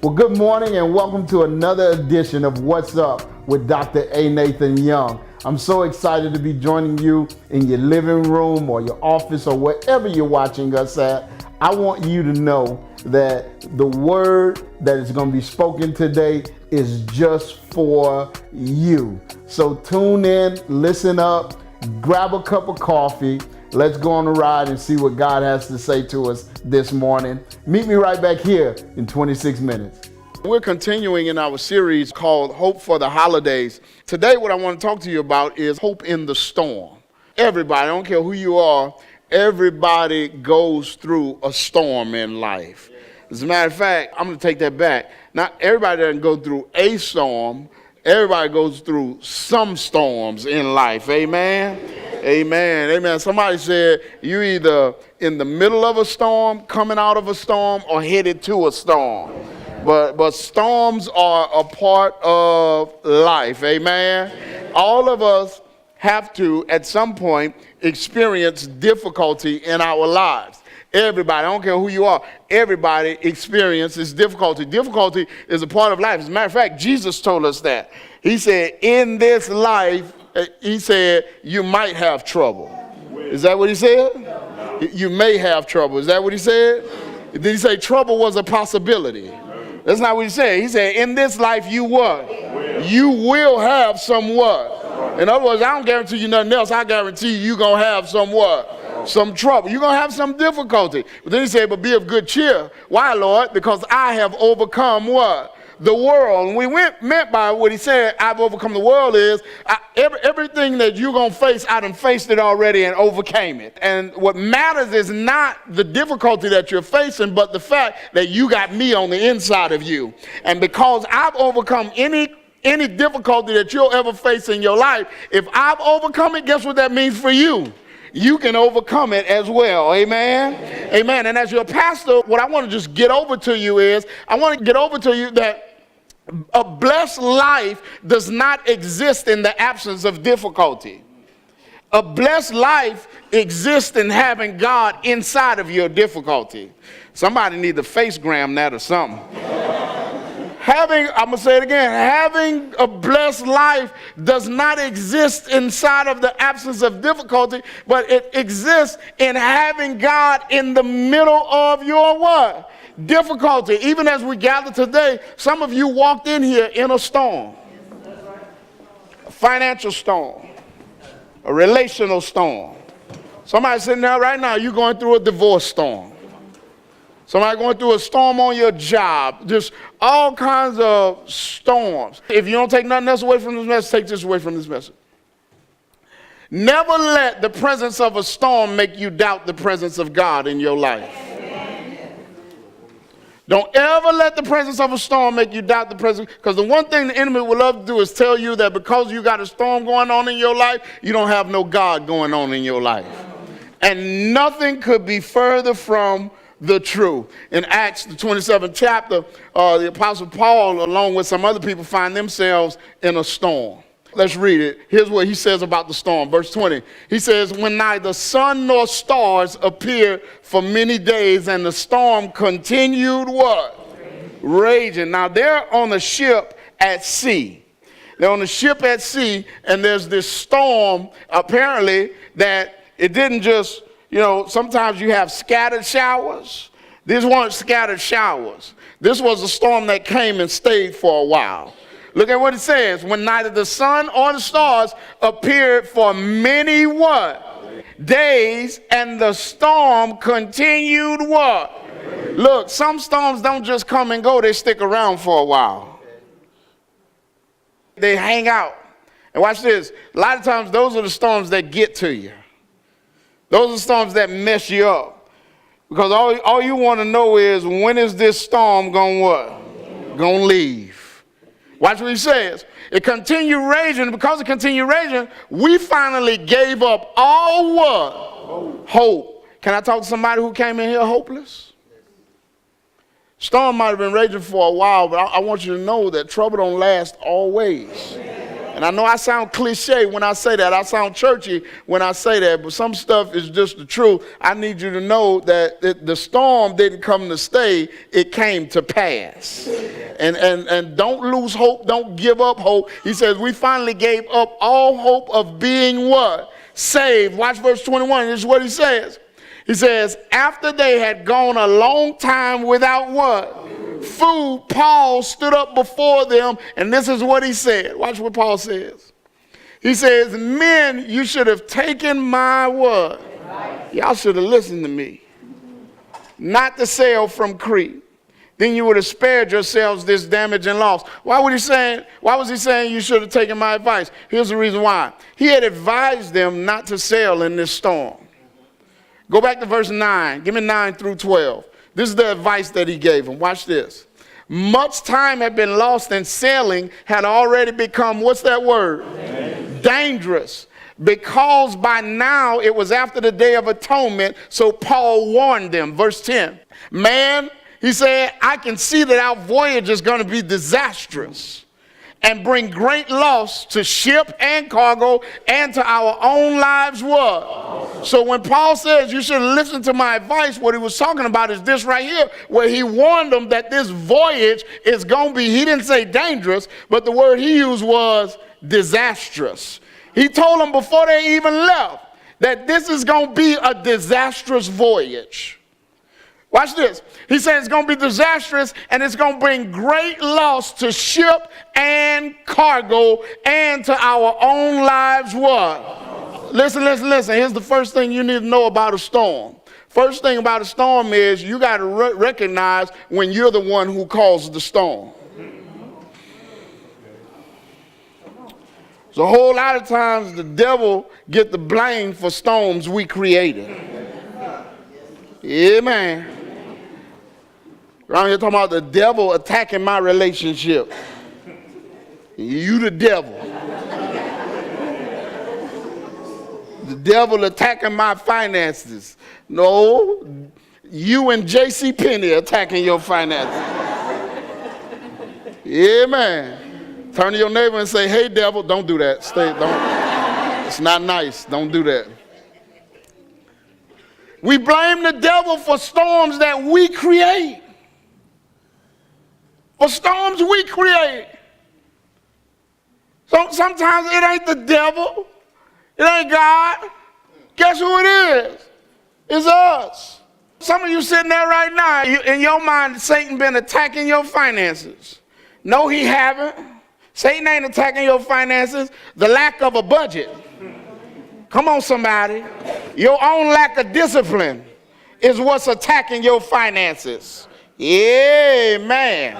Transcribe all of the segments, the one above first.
Well, good morning and welcome to another edition of What's Up with Dr. A. Nathan Young. I'm so excited to be joining you in your living room or your office or wherever you're watching us at. I want you to know that the word that is going to be spoken today is just for you. So tune in, listen up, grab a cup of coffee. Let's go on a ride and see what God has to say to us this morning. Meet me right back here in 26 minutes. We're continuing in our series called Hope for the Holidays. Today, what I want to talk to you about is hope in the storm. Everybody, I don't care who you are, everybody goes through a storm in life. As a matter of fact, I'm going to take that back. Not everybody doesn't go through a storm. Everybody goes through some storms in life. Amen? Amen. Amen. Somebody said you either in the middle of a storm, coming out of a storm, or headed to a storm. But storms are a part of life. Amen. All of us have to, at some point, experience difficulty in our lives. Everybody, I don't care who you are, everybody experiences difficulty. Difficulty is a part of life. As a matter of fact, Jesus told us that. He said, in this life, he said, you might have trouble. Is that what he said? You may have trouble. Is that what he said? Did he say trouble was a possibility? That's not what he said. He said, in this life, you what? You will have some what? In other words, I don't guarantee you nothing else. I guarantee you're going to have some what? Some trouble. You're going to have some difficulty. But then he said, but be of good cheer. Why, Lord? Because I have overcome what? The world. And we meant by what he said, I've overcome the world is, everything that you're going to face, I done faced it already and overcame it. And what matters is not the difficulty that you're facing, but the fact that you got me on the inside of you. And because I've overcome any difficulty that you'll ever face in your life, if I've overcome it, guess what that means for you? You can overcome it as well. Amen? Amen. And as your pastor, what I want to just get over to you is, I want to get over to you that a blessed life does not exist in the absence of difficulty. A blessed life exists in having God inside of your difficulty. Somebody need to facegram that or something. I'm going to say it again, having a blessed life does not exist inside of the absence of difficulty, but it exists in having God in the middle of your what? Difficulty. Even as we gather today, some of you walked in here in a storm. A financial storm. A relational storm. Somebody sitting there right now, you're going through a divorce storm. Somebody going through a storm on your job. Just all kinds of storms. If you don't take nothing else away from this message, take this away from this message. Never let the presence of a storm make you doubt the presence of God in your life. Don't ever let the presence of a storm make you doubt the presence. Because the one thing the enemy would love to do is tell you that because you got a storm going on in your life, you don't have no God going on in your life. And nothing could be further from the truth. In Acts, the 27th chapter, the Apostle Paul, along with some other people, find themselves in a storm. Let's read it. Here's what he says about the storm. Verse 20. He says, when neither sun nor stars appeared for many days, and the storm continued what? Raging. Now they're on a ship at sea. They're on a ship at sea, and there's this storm, apparently, that it didn't just, sometimes you have scattered showers. These weren't scattered showers. This was a storm that came and stayed for a while. Look at what it says. When neither the sun or the stars appeared for many what? Days, and the storm continued what? Look, some storms don't just come and go. They stick around for a while. They hang out. And watch this. A lot of times, those are the storms that get to you. Those are storms that mess you up. Because all you want to know is, when is this storm going what? Going to leave. Watch what he says. It continued raging. Because it continued raging, we finally gave up all what? Hope. Can I talk to somebody who came in here hopeless? Storm might have been raging for a while, but I want you to know that trouble don't last always. And I know I sound cliche when I say that. I sound churchy when I say that, but some stuff is just the truth. I need you to know that the storm didn't come to stay, it came to pass. And don't lose hope, don't give up hope. He says, we finally gave up all hope of being what? Saved. Watch verse 21, this is what he says. He says, after they had gone a long time without what? Food, Paul stood up before them, and this is what he said. Watch what Paul says. He says, men, you should have taken my what? Y'all should have listened to me. Not to sail from Crete. Then you would have spared yourselves this damage and loss. Why was he saying you should have taken my advice? Here's the reason why. He had advised them not to sail in this storm. Go back to verse 9. Give me 9 through 12. This is the advice that he gave them. Watch this. Much time had been lost and sailing had already become, what's that word? Dangerous. Because by now it was after the Day of Atonement, so Paul warned them. Verse 10. Man, he said, I can see that our voyage is going to be disastrous and bring great loss to ship and cargo and to our own lives. What? So when Paul says you should listen to my advice, what he was talking about is this right here, where he warned them that this voyage is going to be, he didn't say dangerous, but the word he used was disastrous. He told them before they even left that this is going to be a disastrous voyage. Watch this. He said it's going to be disastrous and it's going to bring great loss to ship and cargo and to our own lives. What? Listen. Here's the first thing you need to know about a storm. First thing about a storm is you got to recognize when you're the one who caused the storm. So a whole lot of times the devil get the blame for storms we created. Amen. Around here talking about the devil attacking my relationship. You the devil. The devil attacking my finances. No, you and J.C. Penney attacking your finances. Amen. Turn to your neighbor and say, hey devil, don't do that. Don't. It's not nice. Don't do that. We blame the devil for storms that we create. For storms we create. So sometimes it ain't the devil. It ain't God. Guess who it is? It's us. Some of you sitting there right now, in your mind, Satan been attacking your finances. No, he haven't. Satan ain't attacking your finances. The lack of a budget. Come on, somebody. Your own lack of discipline is what's attacking your finances. Amen.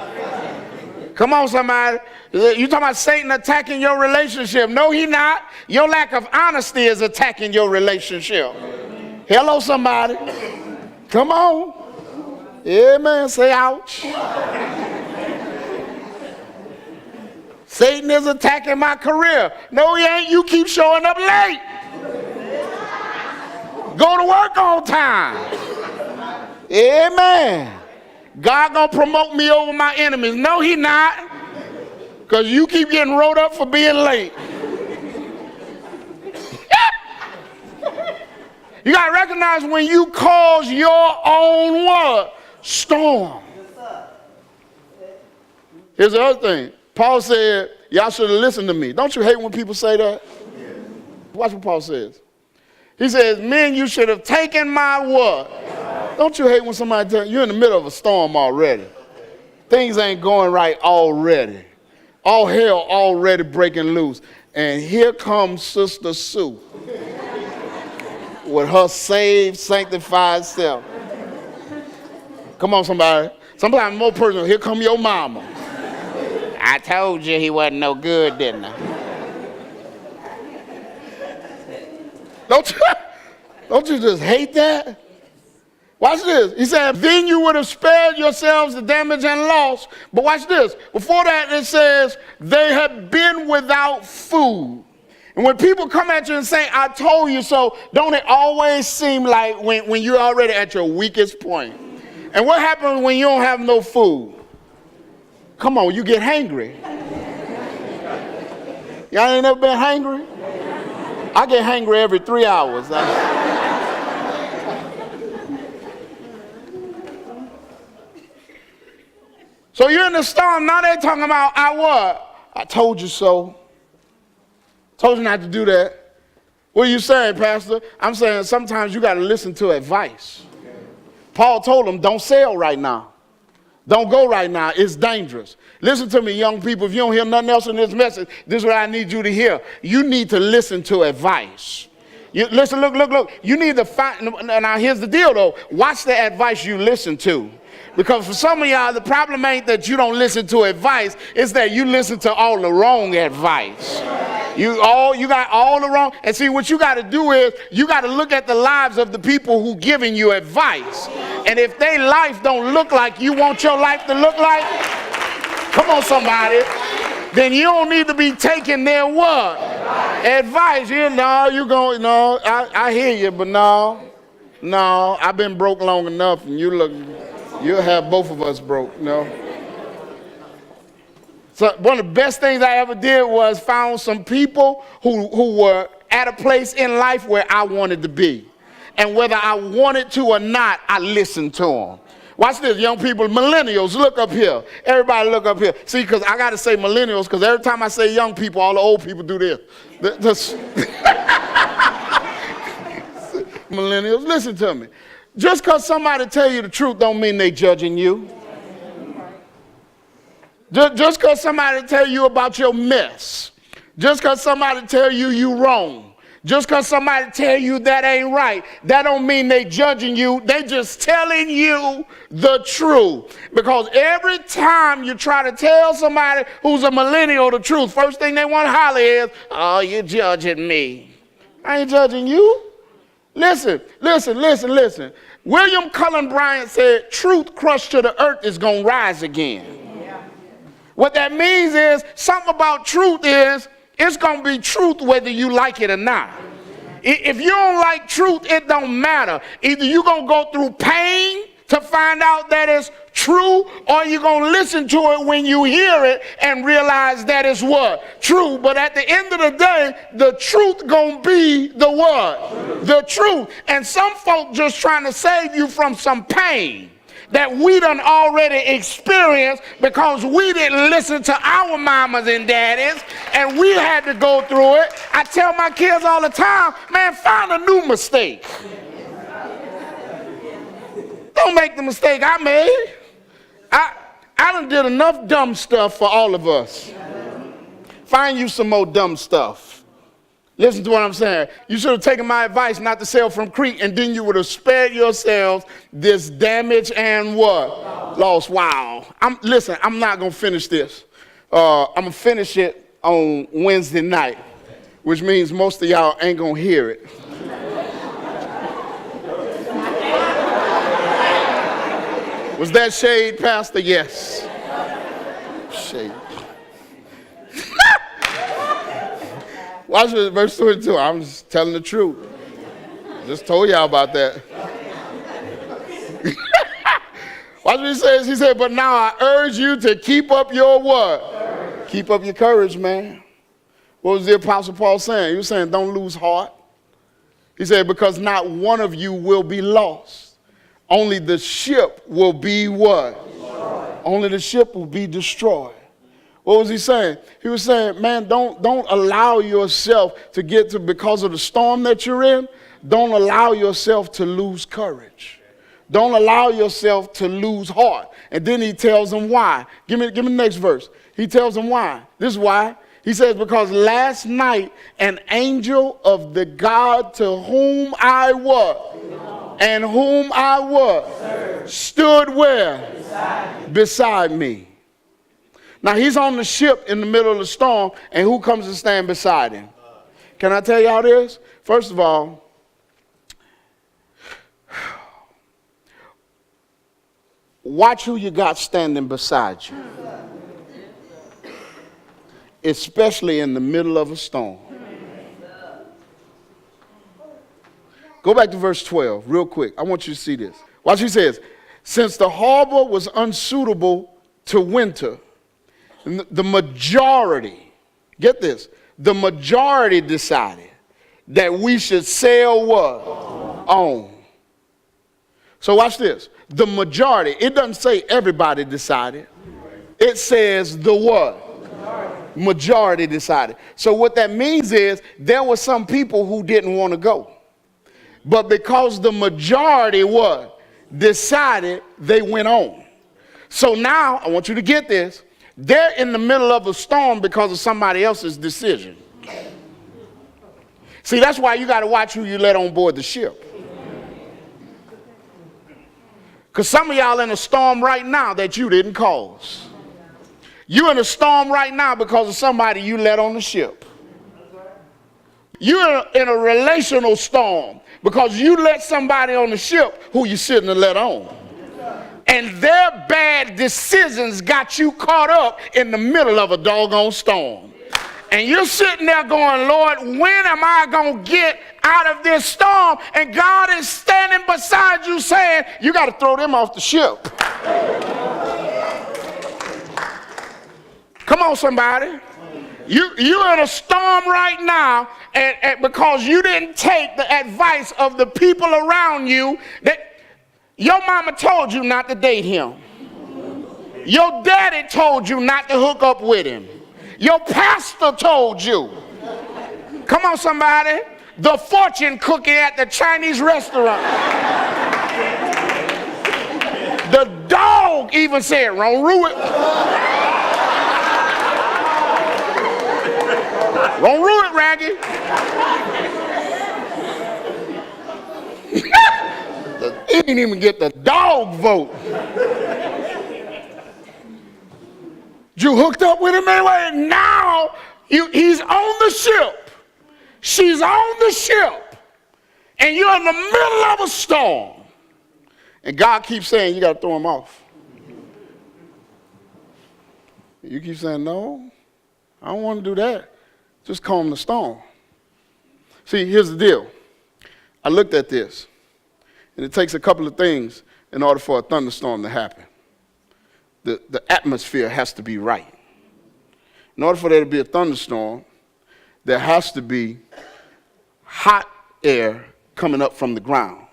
Come on, somebody. You talking about Satan attacking your relationship. No, he not. Your lack of honesty is attacking your relationship. Hello, somebody. Come on. Amen. Say ouch. Satan is attacking my career. No, he ain't. You keep showing up late. Go to work on time. Amen. God gonna promote me over my enemies. No, he not. Because you keep getting rolled up for being late. You gotta recognize when you cause your own what? Storm. Here's the other thing. Paul said, y'all should have listened to me. Don't you hate when people say that? Watch what Paul says. He says, men, you should have taken my what? Don't you hate when somebody tells you you're in the middle of a storm already? Things ain't going right already. All hell already breaking loose. And here comes Sister Sue with her saved, sanctified self. Come on, somebody. Sometimes more personal. Here come your mama. I told you he wasn't no good, didn't I? Don't you just hate that? Watch this. He said, then you would have spared yourselves the damage and loss. But watch this. Before that, it says, they had been without food. And when people come at you and say, I told you so, don't it always seem like when you're already at your weakest point? And what happens when you don't have no food? Come on, you get hangry. Y'all ain't never been hangry? I get hangry every 3 hours. So you're in the storm, now they're talking about, I told you so. Told you not to do that. What are you saying, Pastor? I'm saying sometimes you got to listen to advice. Paul told them, don't sail right now. Don't go right now. It's dangerous. Listen to me, young people. If you don't hear nothing else in this message, this is what I need you to hear. You need to listen to advice. Listen, look. You need to find, now here's the deal though. Watch the advice you listen to. Because for some of y'all, the problem ain't that you don't listen to advice, it's that you listen to all the wrong advice. You got all the wrong, and see what you got to do is, you got to look at the lives of the people who giving you advice. And if their life don't look like you want your life to look like, come on somebody, then you don't need to be taking their what? Advice. I hear you, but no, I've been broke long enough, and you'll have both of us broke, no. So one of the best things I ever did was found some people who were at a place in life where I wanted to be. And whether I wanted to or not, I listened to them. Watch this, young people, millennials, look up here. Everybody look up here. See, because I got to say millennials, because every time I say young people, all the old people do this. Millennials, listen to me. Just because somebody tell you the truth don't mean they judging you. Just because somebody tell you about your mess. Just because somebody tell you wrong. Just because somebody tell you that ain't right. That don't mean they judging you. They just telling you the truth. Because every time you try to tell somebody who's a millennial the truth, first thing they want to holler is, oh, you're judging me. I ain't judging you. Listen. William Cullen Bryant said, truth crushed to the earth is going to rise again. Yeah. What that means is, something about truth is, it's going to be truth whether you like it or not. If you don't like truth, it don't matter. Either you're going to go through pain to find out that it's true, or you're going to listen to it when you hear it and realize that it's what? True. But at the end of the day, the truth going to be the what? The truth. And some folk just trying to save you from some pain that we done already experienced because we didn't listen to our mamas and daddies and we had to go through it. I tell my kids all the time, man, find a new mistake. Don't make the mistake I made. I done did enough dumb stuff for all of us. Find you some more dumb stuff. Listen to what I'm saying. You should have taken my advice not to sail from Crete, and then you would have spared yourselves this damage and what? Loss. Wow. Listen, I'm not going to finish this. I'm going to finish it on Wednesday night, which means most of y'all ain't going to hear it. Was that shade, Pastor? Yes. Shade. Watch this, verse 22. I'm just telling the truth. Just told y'all about that. Watch what he says. He said, but now I urge you to keep up your what? Courage. Keep up your courage, man. What was the Apostle Paul saying? He was saying, don't lose heart. He said, because not one of you will be lost. Only the ship will be what? Destroyed. Only the ship will be destroyed. What was he saying? He was saying, man, don't allow yourself to get to, because of the storm that you're in, don't allow yourself to lose courage. Don't allow yourself to lose heart. And then he tells them why. Give me the next verse. He tells them why. This is why. He says, because last night an angel of the God to whom I was and whom I was stood where? Beside me. Now, he's on the ship in the middle of the storm, and who comes to stand beside him? Can I tell y'all this? First of all, watch who you got standing beside you, especially in the middle of a storm. Go back to verse 12 real quick. I want you to see this. Watch what he says. Since the harbor was unsuitable to winter, the majority, get this, the majority decided that we should sail what? On. So watch this. The majority, it doesn't say everybody decided. It says the what? Majority decided. So what that means is there were some people who didn't want to go. But because the majority what? Decided, they went on. So now, I want you to get this. They're in the middle of a storm because of somebody else's decision. See, that's why you got to watch who you let on board the ship. Because some of y'all in a storm right now that you didn't cause. You're in a storm right now because of somebody you let on the ship. You're in a relational storm because you let somebody on the ship who you shouldn't have let on. And their bad decisions got you caught up in the middle of a doggone storm. And you're sitting there going, Lord, when am I going to get out of this storm? And God is standing beside you saying, you got to throw them off the ship. Come on, somebody. You're in a storm right now and because you didn't take the advice of the people around you. That your mama told you not to date him. Your daddy told you not to hook up with him. Your pastor told you. Come on, somebody. The fortune cookie at the Chinese restaurant. The dog even said, "Don't ruin it. Don't ruin it, Raggy." He didn't even get the dog vote. You hooked up with him anyway, and now he's on the ship. She's on the ship. And you're in the middle of a storm. And God keeps saying, you got to throw him off. You keep saying, no, I don't want to do that. Just calm the storm. See, here's the deal. I looked at this. And it takes a couple of things in order for a thunderstorm to happen. The atmosphere has to be right. In order for there to be a thunderstorm, there has to be hot air coming up from the ground.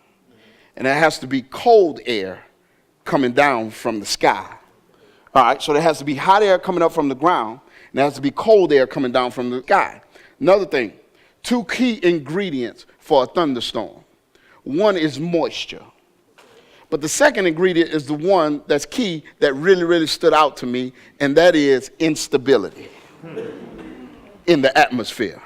And there has to be cold air coming down from the sky. All right, so there has to be hot air coming up from the ground, and there has to be cold air coming down from the sky. Another thing, 2 key ingredients for a thunderstorm. One is moisture. But the second ingredient is the one that's key that really, really stood out to me, and that is instability in the atmosphere.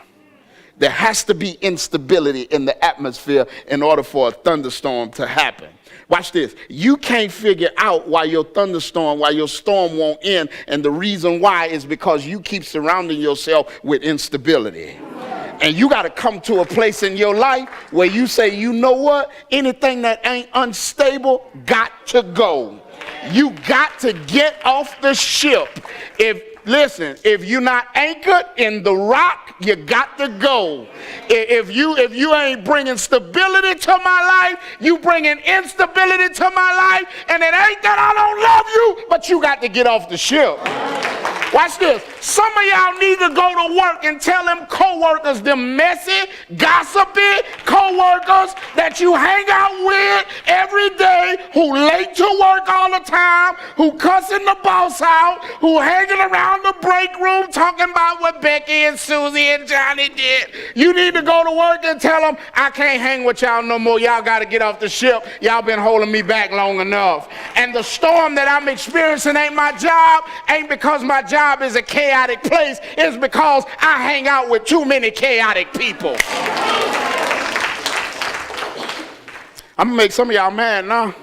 There has to be instability in the atmosphere in order for a thunderstorm to happen. Watch this. You can't figure out why your thunderstorm, why your storm won't end, and the reason why is because you keep surrounding yourself with instability. And you got to come to a place in your life where you say, you know what? Anything that ain't unstable got to go. You got to get off the ship. Listen, if you're not anchored in the rock, you got to go. If you ain't bringing stability to my life, you bringing instability to my life, and it ain't that I don't love you, but you got to get off the ship. Watch this. Some of y'all need to go to work and tell them co-workers, them messy, gossipy co-workers that you hang out with every day, who late to work all the time, who cussing the boss out, who hanging around the break room talking about what Becky and Susie and Johnny did. You need to go to work and tell them, I can't hang with y'all no more. Y'all got to get off the ship. Y'all been holding me back long enough. And the storm that I'm experiencing ain't my job, ain't because my job is a chaotic place. It's because I hang out with too many chaotic people. I'm gonna make some of y'all mad now.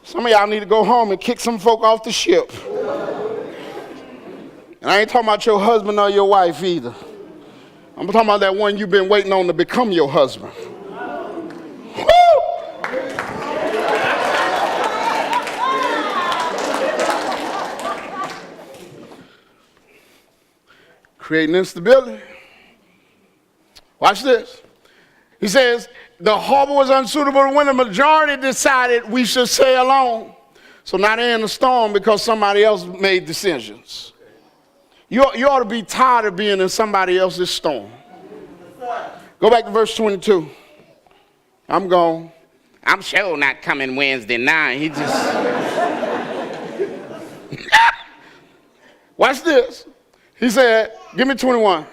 Some of y'all need to go home and kick some folk off the ship. And I ain't talking about your husband or your wife either. I'm talking about that one you've been waiting on to become your husband. Creating instability. Watch this. He says, the harbor was unsuitable when the majority decided we should sail on. So now they're in a storm because somebody else made decisions. You ought to be tired of being in somebody else's storm. Go back to verse 22. I'm gone. I'm sure not coming Wednesday night. He just... Watch this. He said, give me 21,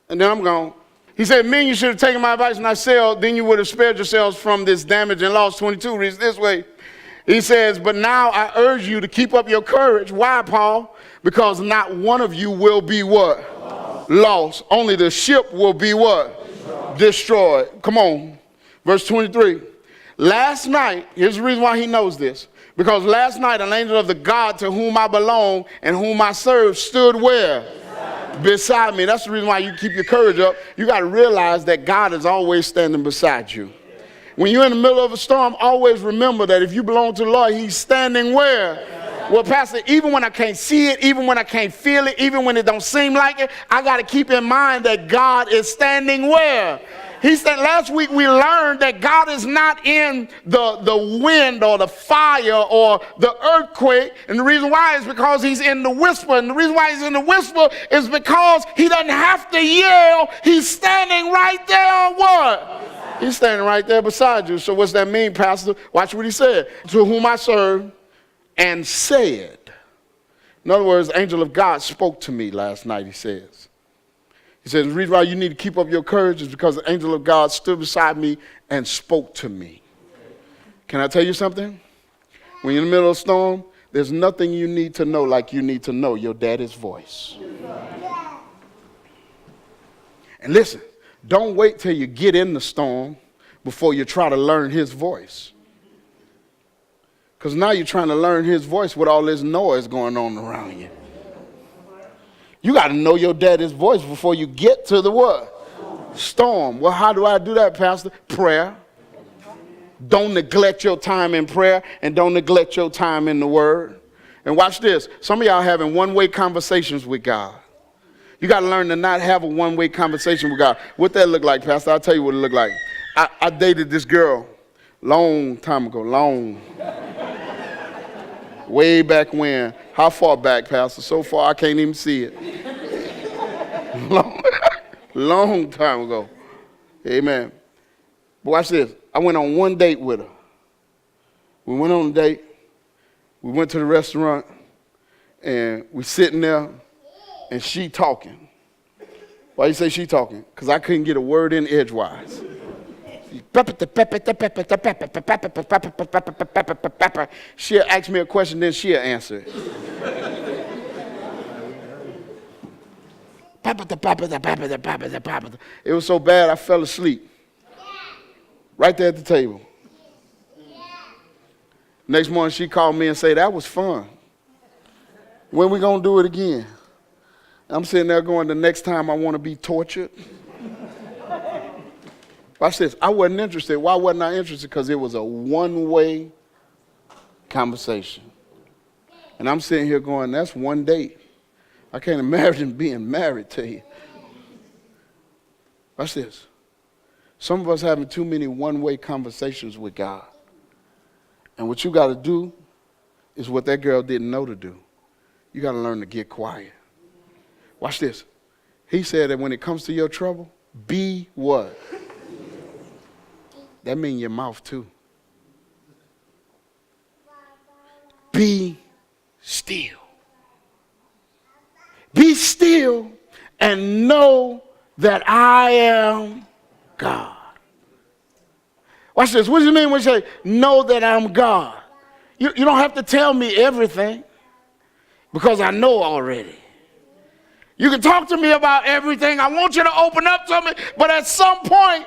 and then I'm gone. He said, men, you should have taken my advice and not sailed, then you would have spared yourselves from this damage and loss. 22 reads this way. He says, but now I urge you to keep up your courage. Why, Paul? Because not one of you will be what? Lost. Only the ship will be what? Destroyed. Come on. Verse 23. Last night, here's the reason why he knows this. Because last night an angel of the God to whom I belong and whom I serve stood where? Beside me. That's the reason why you keep your courage up. You got to realize that God is always standing beside you. When you're in the middle of a storm, always remember that if you belong to the Lord, he's standing where? Well, Pastor, even when I can't see it, even when I can't feel it, even when it don't seem like it, I got to keep in mind that God is standing where? He said last week we learned that God is not in the wind or the fire or the earthquake. And the reason why is because he's in the whisper. And the reason why he's in the whisper is because he doesn't have to yell. He's standing right there or what? He's standing right there beside you. So what's that mean, Pastor? Watch what he said. To whom I serve and said. In other words, the angel of God spoke to me last night, he says. He says, the reason why you need to keep up your courage is because the angel of God stood beside me and spoke to me. Can I tell you something? When you're in the middle of a storm, there's nothing you need to know like you need to know your daddy's voice. And listen, don't wait till you get in the storm before you try to learn his voice. Because now you're trying to learn his voice with all this noise going on around you. You got to know your daddy's voice before you get to the what? Storm. Well, how do I do that, Pastor? Prayer. Don't neglect your time in prayer and don't neglect your time in the word. And watch this. Some of y'all having one-way conversations with God. You got to learn to not have a one-way conversation with God. What that look like, Pastor? I'll tell you what it look like. I dated this girl long time ago, way back when. How far back, Pastor? So far I can't even see it. long time ago. Amen. But watch this. I went on one date with her. We went on a date. We went to the restaurant, and we sitting there, and she talking. Why you say she talking? Because I couldn't get a word in edgewise. She'll ask me a question, then she'll answer it. It was so bad I fell asleep. Right there at the table. Next morning she called me and said, that was fun. When we gonna do it again? I'm sitting there going, the next time I want to be tortured. Watch this. I wasn't interested. Why wasn't I interested? Because it was a one-way conversation. And I'm sitting here going, that's one date. I can't imagine being married to you. Watch this. Some of us having too many one-way conversations with God. And what you got to do is what that girl didn't know to do. You got to learn to get quiet. Watch this. He said that when it comes to your trouble, be what? That means your mouth too. Be still. Be still and know that I am God. Watch this. What does it mean when you say, know that I'm God? You don't have to tell me everything because I know already. You can talk to me about everything. I want you to open up to me, but at some point,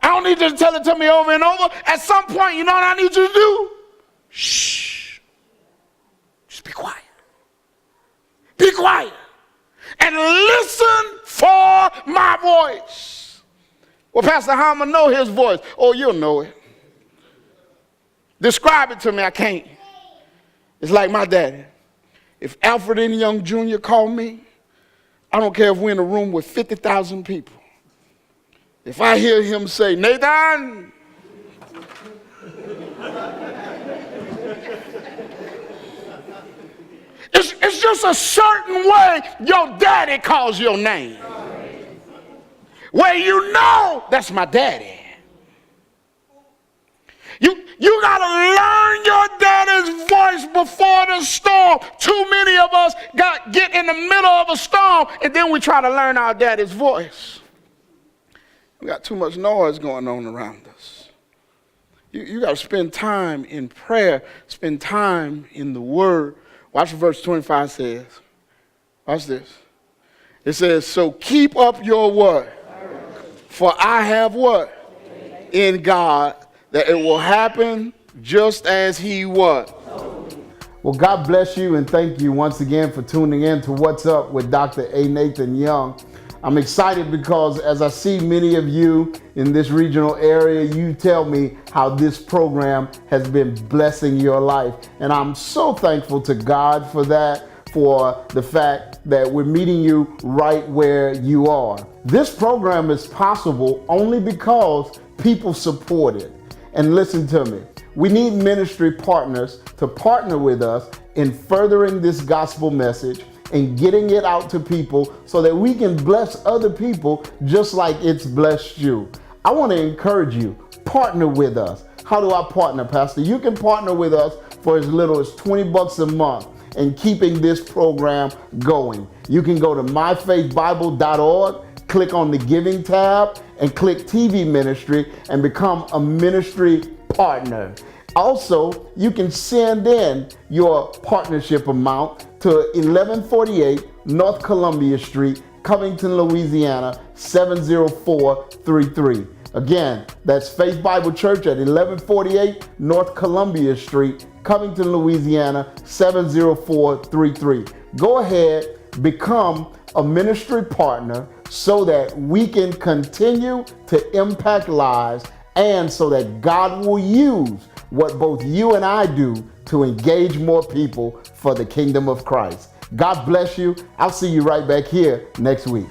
I don't need you to tell it to me over and over. At some point, you know what I need you to do? Shh. Just be quiet. Be quiet. And listen for my voice. Well, Pastor, how am I know his voice? Oh, you'll know it. Describe it to me. I can't. It's like my daddy. If Alfred N. Young Jr. called me, I don't care if we're in a room with 50,000 people. If I hear him say, Nathan, It's just a certain way your daddy calls your name. Where you know that's my daddy. You got to learn your daddy's voice before the storm. Too many of us get in the middle of a storm and then we try to learn our daddy's voice. We got too much noise going on around us. You got to spend time in prayer, spend time in the Word. Watch what verse 25 says. Watch this. It says, so keep up your what? For I have what? In God, that it will happen just as he what? Well, God bless you and thank you once again for tuning in to What's Up with Dr. A. Nathan Young. I'm excited because as I see many of you in this regional area, you tell me how this program has been blessing your life. And I'm so thankful to God for that, for the fact that we're meeting you right where you are. This program is possible only because people support it. And listen to me, we need ministry partners to partner with us in furthering this gospel message and getting it out to people so that we can bless other people just like it's blessed you. I want to encourage you, partner with us. How do I partner, Pastor? You can partner with us for as little as $20 a month in keeping this program going. You can go to myfaithbible.org, click on the giving tab and click TV ministry and become a ministry partner. Also, you can send in your partnership amount to 1148 North Columbia Street, Covington, Louisiana, 70433. Again, that's Faith Bible Church at 1148 North Columbia Street, Covington, Louisiana, 70433. Go ahead, become a ministry partner so that we can continue to impact lives and so that God will use what both you and I do to engage more people for the kingdom of Christ. God bless you. I'll see you right back here next week.